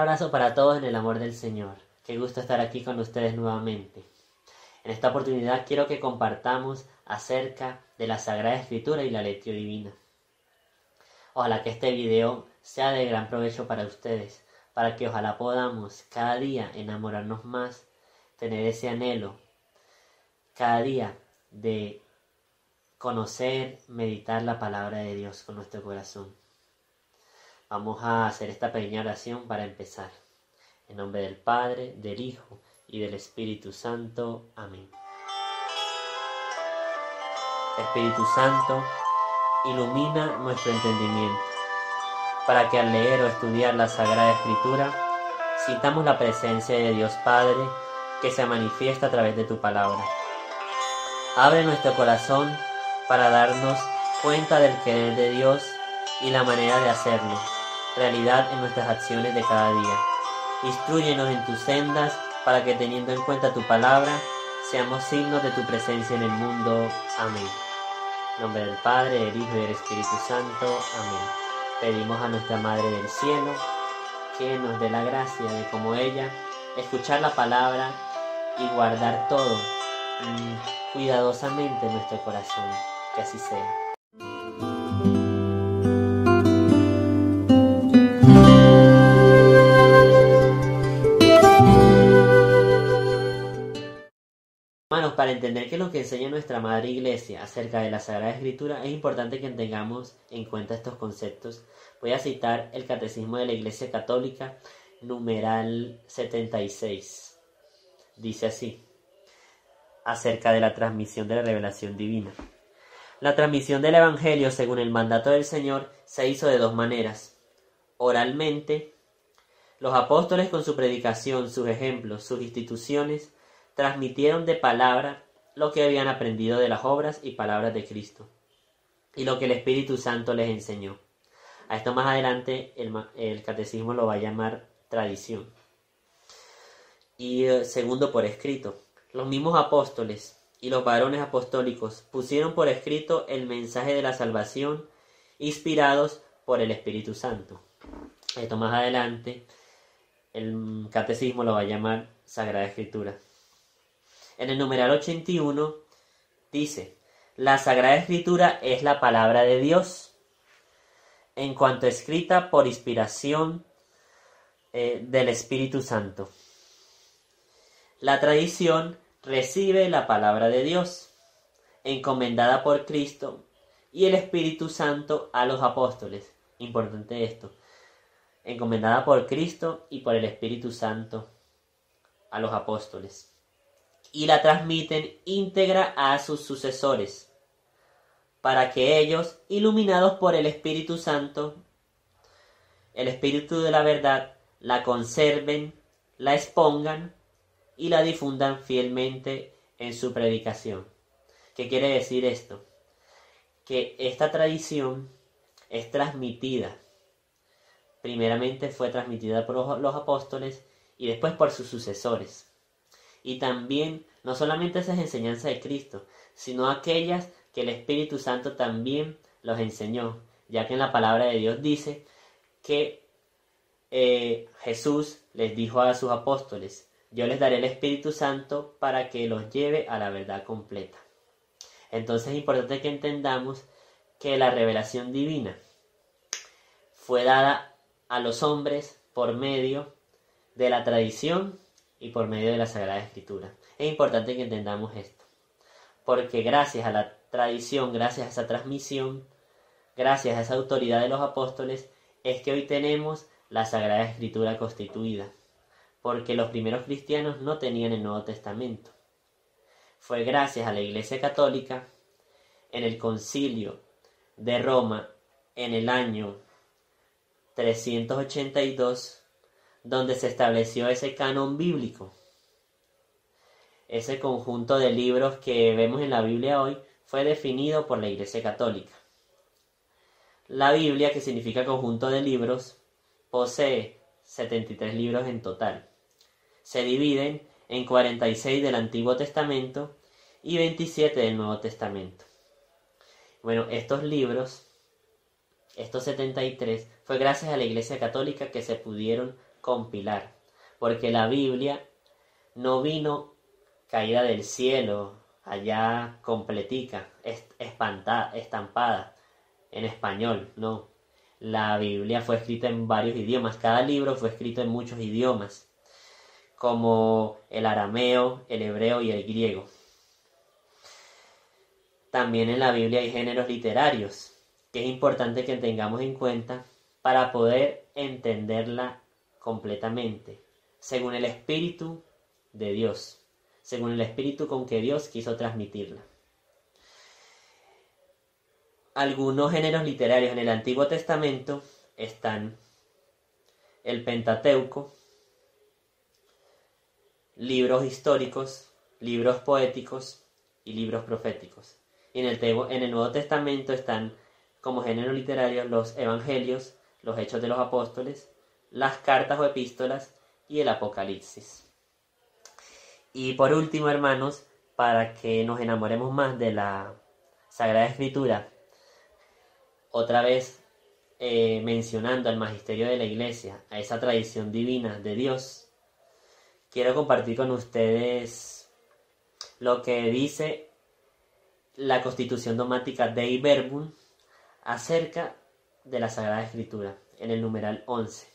abrazo para todos en el amor del Señor. Qué gusto estar aquí con ustedes nuevamente. En esta oportunidad quiero que compartamos acerca de la Sagrada Escritura y la lección divina. Ojalá que este video sea de gran provecho para ustedes, para que ojalá podamos cada día enamorarnos más, tener ese anhelo cada día de conocer, meditar la palabra de Dios con nuestro corazón. Vamos a hacer esta pequeña oración para empezar. En nombre del Padre, del Hijo y del Espíritu Santo. Amén. Espíritu Santo, ilumina nuestro entendimiento, para que al leer o estudiar la Sagrada Escritura, sintamos la presencia de Dios Padre que se manifiesta a través de tu palabra. Abre nuestro corazón para darnos cuenta del querer de Dios y la manera de hacerlo, realidad en nuestras acciones de cada día. Instrúyenos en tus sendas para que, teniendo en cuenta tu palabra, seamos signos de tu presencia en el mundo. Amén. En nombre del Padre, del Hijo y del Espíritu Santo. Amén. Pedimos a nuestra Madre del Cielo que nos dé la gracia de, como ella, escuchar la palabra y guardar todo cuidadosamente en nuestro corazón. Que así sea. Hermanos, para entender qué es lo que enseña nuestra Madre Iglesia acerca de la Sagrada Escritura, es importante que tengamos en cuenta estos conceptos. Voy a citar el Catecismo de la Iglesia Católica, numeral 76. Dice así, acerca de la transmisión de la revelación divina. La transmisión del Evangelio, según el mandato del Señor, se hizo de dos maneras. Oralmente, los apóstoles con su predicación, sus ejemplos, sus instituciones, transmitieron de palabra lo que habían aprendido de las obras y palabras de Cristo, y lo que el Espíritu Santo les enseñó. A esto más adelante el Catecismo lo va a llamar tradición. Y segundo, por escrito. Los mismos apóstoles y los varones apostólicos pusieron por escrito el mensaje de la salvación, inspirados por el Espíritu Santo. Esto más adelante el Catecismo lo va a llamar Sagrada Escritura. En el numeral 81 dice, la Sagrada Escritura es la palabra de Dios, en cuanto escrita por inspiración del Espíritu Santo. La tradición recibe la palabra de Dios, encomendada por Cristo y el Espíritu Santo a los apóstoles. Importante esto. Encomendada por Cristo y por el Espíritu Santo a los apóstoles. Y la transmiten íntegra a sus sucesores, para que ellos, iluminados por el Espíritu Santo, el Espíritu de la verdad, la conserven, la expongan y la difundan fielmente en su predicación. ¿Qué quiere decir esto? Que esta tradición es transmitida. Primeramente fue transmitida por los apóstoles y después por sus sucesores. Y también no solamente esas enseñanzas de Cristo, sino aquellas que el Espíritu Santo también los enseñó, ya que en la palabra de Dios dice que Jesús les dijo a sus apóstoles, yo les daré el Espíritu Santo para que los lleve a la verdad completa. Entonces es importante que entendamos que la revelación divina fue dada a los hombres por medio de la tradición y por medio de la Sagrada Escritura. Es importante que entendamos esto, porque gracias a la tradición, gracias a esa transmisión, gracias a esa autoridad de los apóstoles, es que hoy tenemos la Sagrada Escritura constituida, porque los primeros cristianos no tenían el Nuevo Testamento. Fue gracias a la Iglesia Católica, en el Concilio de Roma, en el año 382, donde se estableció ese canon bíblico. Ese conjunto de libros que vemos en la Biblia hoy fue definido por la Iglesia Católica. La Biblia, que significa conjunto de libros, posee 73 libros en total. Se dividen en 46 del Antiguo Testamento y 27 del Nuevo Testamento. Bueno, estos libros, estos 73, fue gracias a la Iglesia Católica que se pudieron compilar, porque la Biblia no vino caída del cielo, allá completica, estampada en español, no. La Biblia fue escrita en varios idiomas, cada libro fue escrito en muchos idiomas, como el arameo, el hebreo y el griego. También en la Biblia hay géneros literarios, que es importante que tengamos en cuenta para poder entenderla completamente, según el Espíritu de Dios, según el Espíritu con que Dios quiso transmitirla. Algunos géneros literarios en el Antiguo Testamento están el Pentateuco, libros históricos, libros poéticos y libros proféticos. Y en el Nuevo Testamento están como géneros literarios los Evangelios, los Hechos de los Apóstoles, las cartas o epístolas y el Apocalipsis. Y por último, hermanos, para que nos enamoremos más de la Sagrada Escritura, otra vez mencionando al magisterio de la Iglesia, a esa tradición divina de Dios, quiero compartir con ustedes lo que dice la Constitución Dogmática Dei Verbum acerca de la Sagrada Escritura, en el numeral 11.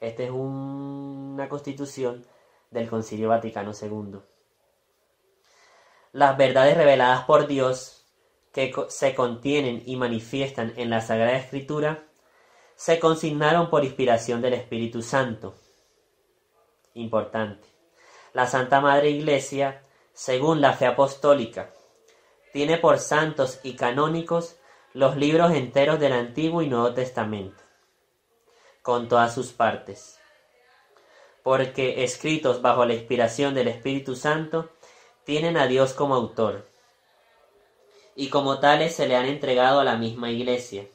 Esta es una constitución del Concilio Vaticano II. Las verdades reveladas por Dios que se contienen y manifiestan en la Sagrada Escritura se consignaron por inspiración del Espíritu Santo. Importante. La Santa Madre Iglesia, según la fe apostólica, tiene por santos y canónicos los libros enteros del Antiguo y Nuevo Testamento, con todas sus partes, porque escritos bajo la inspiración del Espíritu Santo, tienen a Dios como autor, y como tales se le han entregado a la misma Iglesia.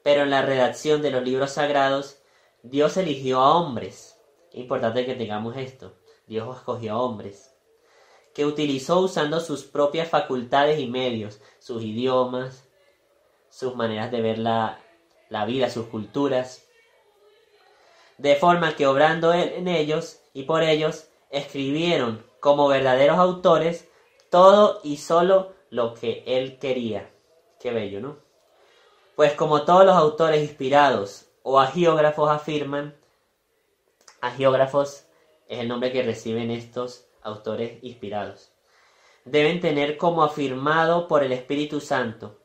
Pero en la redacción de los libros sagrados, Dios eligió a hombres. Es importante que tengamos esto. Dios escogió a hombres, que utilizó usando sus propias facultades y medios, sus idiomas, sus maneras de ver la vida, sus culturas, de forma que obrando en ellos y por ellos, escribieron como verdaderos autores todo y solo lo que él quería. Qué bello, ¿no? Pues como todos los autores inspirados o agiógrafos afirman, agiógrafos es el nombre que reciben estos autores inspirados, deben tener como afirmado por el Espíritu Santo.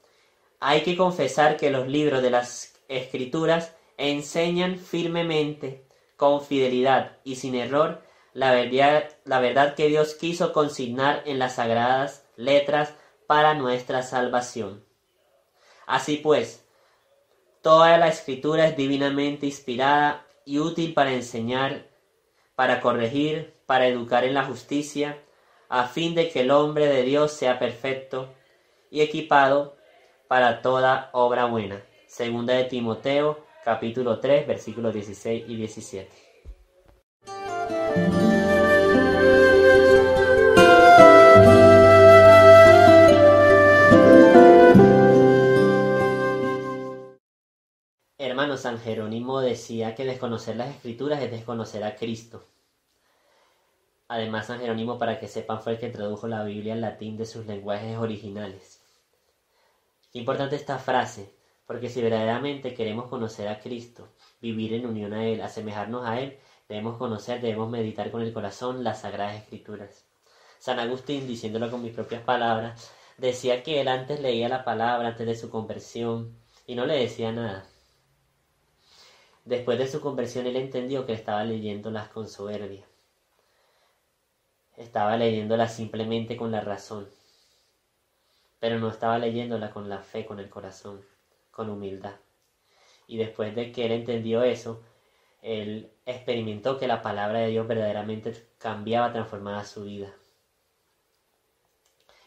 Hay que confesar que los libros de las Escrituras enseñan firmemente, con fidelidad y sin error, la verdad que Dios quiso consignar en las sagradas letras para nuestra salvación. Así pues, toda la Escritura es divinamente inspirada y útil para enseñar, para corregir, para educar en la justicia, a fin de que el hombre de Dios sea perfecto y equipado para toda obra buena. Segunda de Timoteo, capítulo 3, versículos 16 y 17. Hermano, San Jerónimo decía que desconocer las Escrituras es desconocer a Cristo. Además, San Jerónimo, para que sepan, fue el que tradujo la Biblia al latín de sus lenguajes originales. Qué importante esta frase, porque si verdaderamente queremos conocer a Cristo, vivir en unión a Él, asemejarnos a Él, debemos meditar con el corazón las Sagradas Escrituras. San Agustín, diciéndolo con mis propias palabras, decía que él antes leía la palabra antes de su conversión y no le decía nada. Después de su conversión él entendió que estaba leyéndolas con soberbia. Estaba leyéndolas simplemente con la razón, pero no estaba leyéndola con la fe, con el corazón, con humildad. Y después de que él entendió eso, él experimentó que la palabra de Dios verdaderamente cambiaba, transformaba su vida.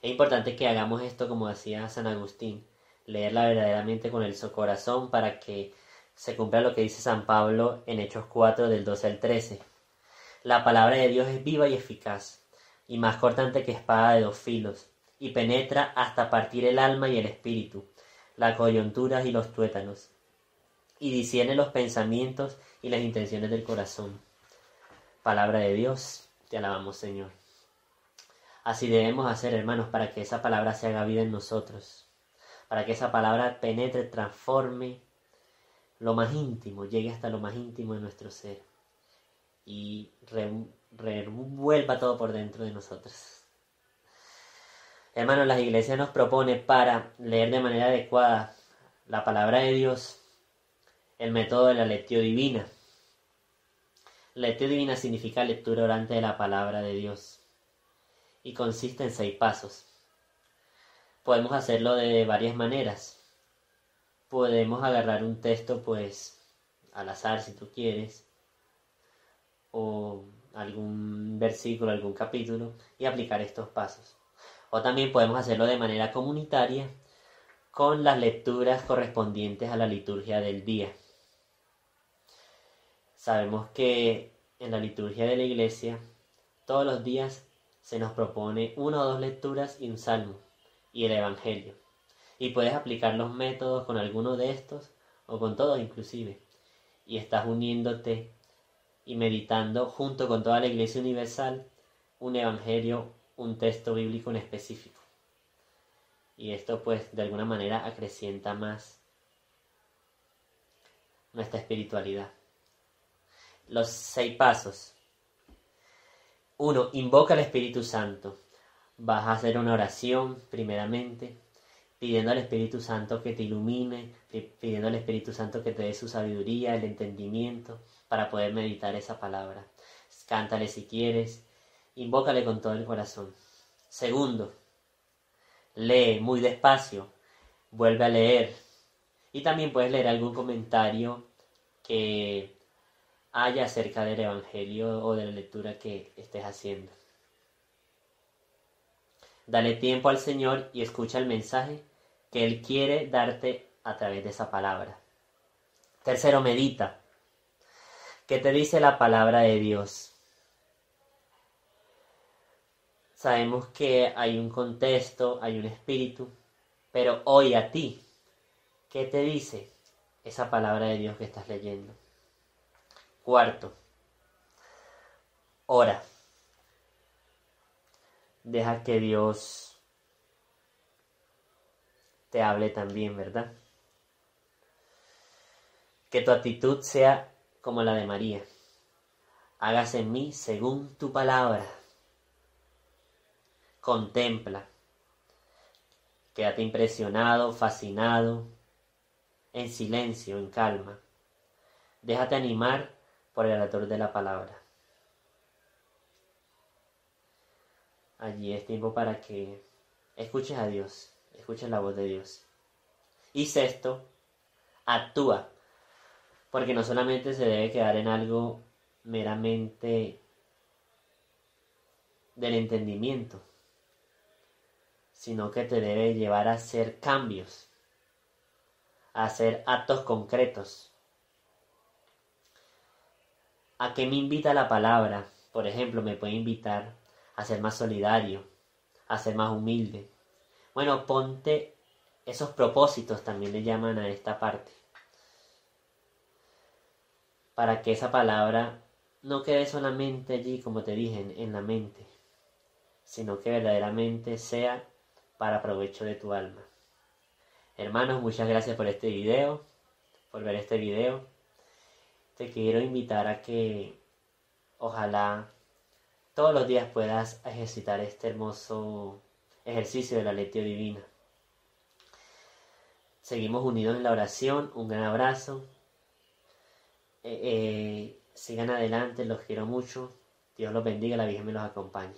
Es importante que hagamos esto como decía San Agustín, leerla verdaderamente con el corazón para que se cumpla lo que dice San Pablo en Hechos 4 del 12 al 13. La palabra de Dios es viva y eficaz, y más cortante que espada de dos filos, y penetra hasta partir el alma y el espíritu, las coyunturas y los tuétanos, y discierne los pensamientos y las intenciones del corazón. Palabra de Dios, te alabamos, Señor. Así debemos hacer, hermanos, para que esa palabra se haga vida en nosotros, para que esa palabra penetre, transforme lo más íntimo, llegue hasta lo más íntimo de nuestro ser y revuelva todo por dentro de nosotros. Hermanos, las iglesias nos propone para leer de manera adecuada la palabra de Dios el método de la lectio divina. La lectio divina significa lectura orante de la palabra de Dios y consiste en 6 pasos. Podemos hacerlo de varias maneras. Podemos agarrar un texto pues al azar si tú quieres, o algún versículo, algún capítulo y aplicar estos pasos. O también podemos hacerlo de manera comunitaria con las lecturas correspondientes a la liturgia del día. Sabemos que en la liturgia de la iglesia todos los días se nos propone 1 o 2 lecturas y un salmo y el evangelio. Y puedes aplicar los métodos con alguno de estos o con todos inclusive. Y estás uniéndote y meditando junto con toda la iglesia universal un evangelio, un texto bíblico en específico. Y esto pues de alguna manera acrecienta más nuestra espiritualidad. Los 6 pasos. 1. Invoca al Espíritu Santo. Vas a hacer una oración primeramente, pidiendo al Espíritu Santo que te ilumine, pidiendo al Espíritu Santo que te dé su sabiduría, el entendimiento, para poder meditar esa palabra. Cántale si quieres, invócale con todo el corazón. 2. Lee muy despacio, vuelve a leer. Y también puedes leer algún comentario que haya acerca del Evangelio o de la lectura que estés haciendo. Dale tiempo al Señor y escucha el mensaje que Él quiere darte a través de esa palabra. 3. Medita. ¿Qué te dice la palabra de Dios? Sabemos que hay un contexto, hay un espíritu, pero hoy a ti, ¿qué te dice esa palabra de Dios que estás leyendo? 4. Ora. Deja que Dios te hable también, ¿verdad? Que tu actitud sea como la de María. Hágase en mí según tu palabra. Contempla. Quédate impresionado, fascinado, en silencio, en calma. Déjate animar por el autor de la palabra. Allí es tiempo para que escuches a Dios, escuches la voz de Dios. Y 6, actúa, porque no solamente se debe quedar en algo meramente del entendimiento, sino que te debe llevar a hacer cambios, a hacer actos concretos. ¿A qué me invita la palabra? Por ejemplo, me puede invitar a ser más solidario, a ser más humilde. Bueno, ponte esos propósitos, también le llaman a esta parte, para que esa palabra no quede solamente allí, como te dije, en la mente, sino que verdaderamente sea para provecho de tu alma. Hermanos, muchas gracias por este video, por ver este video. Te quiero invitar a que ojalá todos los días puedas ejercitar este hermoso ejercicio de la lectio divina. Seguimos unidos en la oración. Un gran abrazo. Sigan adelante, los quiero mucho. Dios los bendiga, la Virgen me los acompañe.